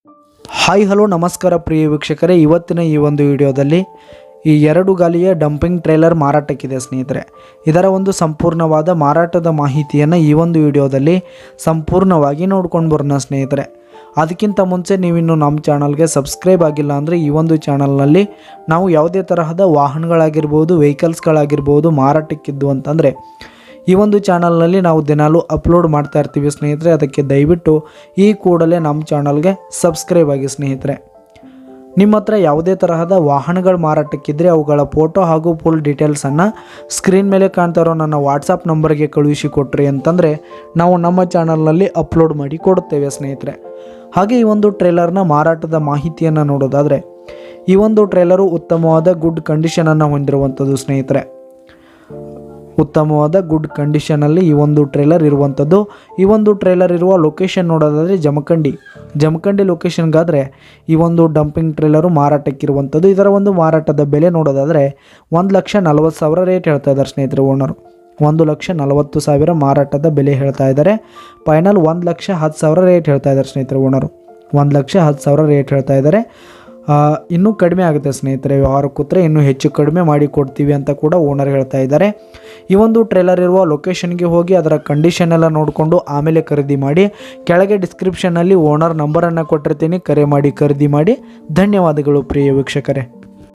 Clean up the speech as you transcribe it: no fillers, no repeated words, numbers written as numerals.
Hi hello ನಮಸ್ಕಾರ ಪ್ರಿಯ ವೀಕ್ಷಕರೇ, ಇವತ್ತಿನ ಈ ಒಂದು ವಿಡಿಯೋದಲ್ಲಿ ಈ 2 ಗಾಲಿಯ ಡಂಪಿಂಗ್ ಟ್ರೇಲರ್ ಮಾರಾಟಕ್ಕಿದೆ ಸ್ನೇಹಿತರೆ. ಇದರ ಒಂದು ಸಂಪೂರ್ಣವಾದ ಮಾರಾಟದ ಮಾಹಿತಿಯನ್ನು ಈ ಒಂದು ವಿಡಿಯೋದಲ್ಲಿ ಸಂಪೂರ್ಣವಾಗಿ ನೋಡ್ಕೊಂಡು ಬರೋಣ ಸ್ನೇಹಿತರೆ. ಅದಕ್ಕಿಂತ ಮುಂಚೆ ನೀವಿನ್ನು ನಮ್ಮ ಚಾನಲ್ಗೆ ಸಬ್ಸ್ಕ್ರೈಬ್ ಆಗಿಲ್ಲ ಅಂದರೆ ಈ ಒಂದು ಚಾನಲ್ನಲ್ಲಿ ನಾವು ಯಾವುದೇ ತರಹದ ವಾಹನಗಳಾಗಿರ್ಬೋದು, ವೆಹಿಕಲ್ಸ್ಗಳಾಗಿರ್ಬೋದು ಮಾರಾಟಕ್ಕಿದ್ದು ಅಂತಂದರೆ ಈ ಒಂದು ಚಾನಲ್ನಲ್ಲಿ ನಾವು ದಿನಾಲೂ ಅಪ್ಲೋಡ್ ಮಾಡ್ತಾ ಇರ್ತೀವಿ ಸ್ನೇಹಿತರೆ. ಅದಕ್ಕೆ ದಯವಿಟ್ಟು ಈ ಕೂಡಲೇ ನಮ್ಮ ಚಾನಲ್ಗೆ ಸಬ್ಸ್ಕ್ರೈಬ್ ಆಗಿ ಸ್ನೇಹಿತರೆ. ನಿಮ್ಮ ಹತ್ರ ಯಾವುದೇ ತರಹದ ವಾಹನಗಳು ಮಾರಾಟಕ್ಕಿದ್ದರೆ ಅವುಗಳ ಫೋಟೋ ಹಾಗೂ ಫುಲ್ ಡೀಟೇಲ್ಸನ್ನು ಸ್ಕ್ರೀನ್ ಮೇಲೆ ಕಾಣ್ತಾ ಇರೋ ನನ್ನ ವಾಟ್ಸಪ್ ನಂಬರ್ಗೆ ಕಳುಹಿಸಿ ಕೊಟ್ರಿ ಅಂತಂದರೆ ನಾವು ನಮ್ಮ ಚಾನಲ್ನಲ್ಲಿ ಅಪ್ಲೋಡ್ ಮಾಡಿ ಕೊಡುತ್ತೇವೆ ಸ್ನೇಹಿತರೆ. ಹಾಗೆ ಈ ಒಂದು ಟ್ರೇಲರ್ನ ಮಾರಾಟದ ಮಾಹಿತಿಯನ್ನು ನೋಡೋದಾದರೆ ಈ ಒಂದು ಟ್ರೇಲರು ಉತ್ತಮವಾದ ಗುಡ್ ಕಂಡೀಷನನ್ನು ಹೊಂದಿರುವಂಥದ್ದು ಸ್ನೇಹಿತರೆ. ಉತ್ತಮವಾದ ಗುಡ್ ಕಂಡೀಷನಲ್ಲಿ ಈ ಒಂದು ಟ್ರೇಲರ್ ಇರುವಂಥದ್ದು. ಈ ಒಂದು ಟ್ರೇಲರ್ ಇರುವ ಲೊಕೇಶನ್ ನೋಡೋದಾದರೆ ಜಮಖಂಡಿ ಲೊಕೇಶನ್ಗಾದರೆ ಈ ಒಂದು ಡಂಪಿಂಗ್ ಟ್ರೇಲರು ಮಾರಾಟಕ್ಕಿರುವಂಥದ್ದು. ಇದರ ಒಂದು ಮಾರಾಟದ ಬೆಲೆ ನೋಡೋದಾದರೆ 1,40,000 ರೇಟ್ ಹೇಳ್ತಾ ಇದ್ದಾರೆ ಸ್ನೇಹಿತರೆ ಓನರು. 1,40,000 ಮಾರಾಟದ ಬೆಲೆ ಹೇಳ್ತಾ ಇದ್ದಾರೆ. ಫೈನಲ್ 1,10,000 ರೇಟ್ ಹೇಳ್ತಾ ಇದ್ದಾರೆ ಸ್ನೇಹಿತರೆ ಓನರು. 1,10,000 ರೇಟ್ ಹೇಳ್ತಾ ಇದ್ದಾರೆ. ಇನ್ನೂ ಕಡಿಮೆ ಆಗುತ್ತೆ ಸ್ನೇಹಿತರೆ, ವ್ಯವಹಾರ ಕೂತ್ರೆ ಇನ್ನೂ ಹೆಚ್ಚು ಕಡಿಮೆ ಮಾಡಿ ಕೊಡ್ತೀವಿ ಅಂತ ಕೂಡ ಓನರ್ ಹೇಳ್ತಾ ಇದ್ದಾರೆ. ಈ ಒಂದು ಟ್ರೇಲರ್ ಇರುವ ಲೊಕೇಶನ್ಗೆ ಹೋಗಿ ಅದರ ಕಂಡೀಷನ್ ಎಲ್ಲ ನೋಡಿಕೊಂಡು ಆಮೇಲೆ ಖರೀದಿ ಮಾಡಿ. ಕೆಳಗೆ ಡಿಸ್ಕ್ರಿಪ್ಷನ್ನಲ್ಲಿ ಓನರ್ ನಂಬರನ್ನು ಕೊಟ್ಟಿರ್ತೀನಿ, ಕರೆ ಮಾಡಿ ಖರೀದಿ ಮಾಡಿ. ಧನ್ಯವಾದಗಳು ಪ್ರಿಯ ವೀಕ್ಷಕರೇ.